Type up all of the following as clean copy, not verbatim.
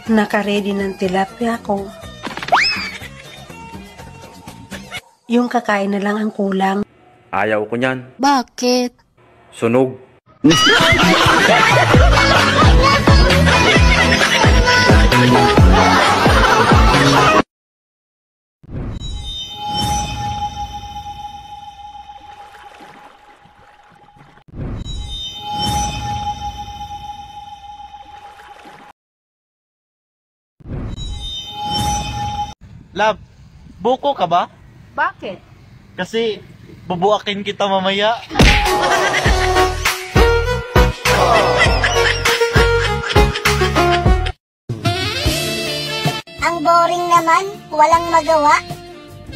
Naka-ready ng tilapia ko. Yung kakain na lang ang kulang. Ayaw ko niyan. Bakit? Sunog. Love, buko ka ba? Bakit? Kasi bubuakin kita mamaya. Ang boring naman, walang magawa.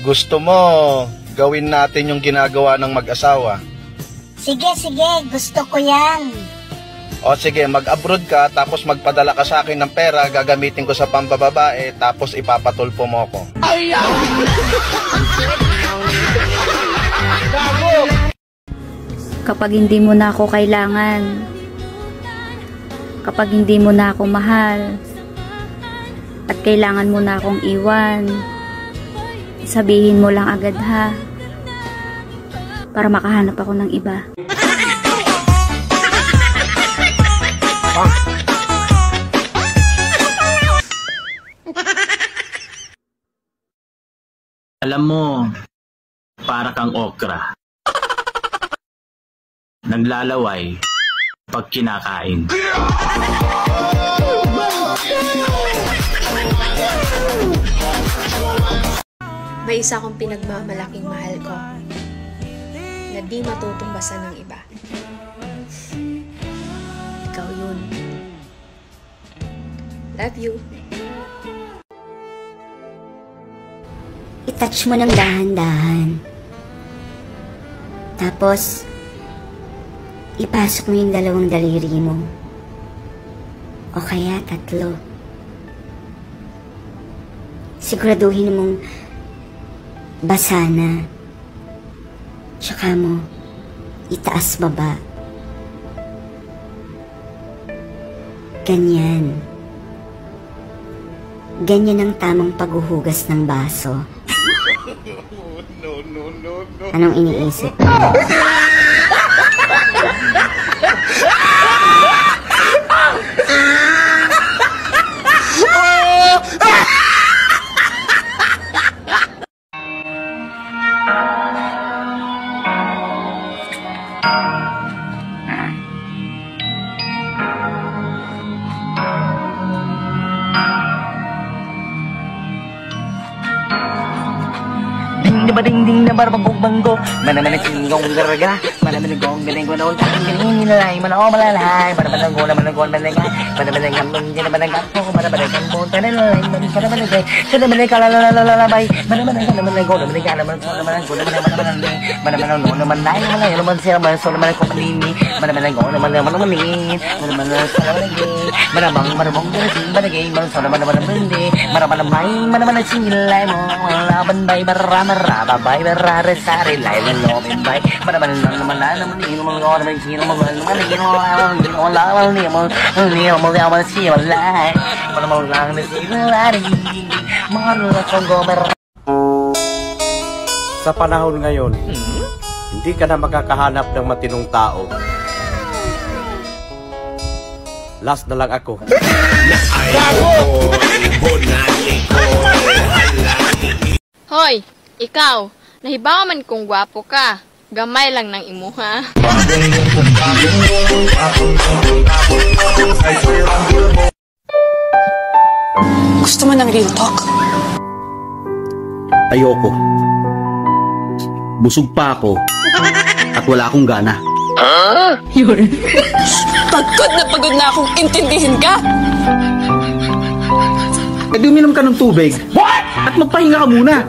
Gusto mo gawin natin yung ginagawa ng mag-asawa? Sige, gusto ko yan. O sige, mag-abroad ka, tapos magpadala ka sa akin ng pera, gagamitin ko sa pambababae, tapos ipapatulpo mo ko. Kapag hindi mo na ako kailangan, kapag hindi mo na ako mahal, at kailangan mo na akong iwan, sabihin mo lang agad ha, para makahanap ako ng iba. Alam mo, para kang okra. Naglalaway pag kinakain. May isa akong pinagmamalaking mahal ko na di matutumbasan ng iba. Ikaw yun. Love you. I-touch mo ng dahan-dahan. Tapos, ipasok mo yung dalawang daliri mo. O kaya 3. Siguraduhin mong basa na. Tsaka mo, itaas baba. Ganyan. Ganyan ang tamang paghuhugas ng baso. Anong iniisip mo? Ding na barbabog banggo, manaman singgong garaga, manaman gong galing ko noon, galing nilay, manao malalay, manaman go naman go managa, manaman gamon din naman gapo, manaman gamon tanalay, manaman gay, manaman kalalalabay, manaman go naman gala man go manaman no naman nay naman siya man so naman ko manini, manaman go naman manin, manaman sa lagi, marabang banagay man so naman hindi, manaman sinilay mo, laban bay marama bay berare sari lain lomin bay manaman naman ini mo ngor man sino mo man gino lawal ni mo yaman si walay manaman lang ni sinari mga gomer. Sa panahon ngayon, hindi ka na makakahanap ng matinong tao. Last na lang ako. Hoy! Ikaw, nahibawa man kung gwapo ka. Gamay lang ng imuha. Gusto mo ng real talk? Ayoko. Busog pa ako at wala akong gana. Yun. Pagod na akong intindihin ka. E di uminom ka ng tubig. At magpahinga ka muna.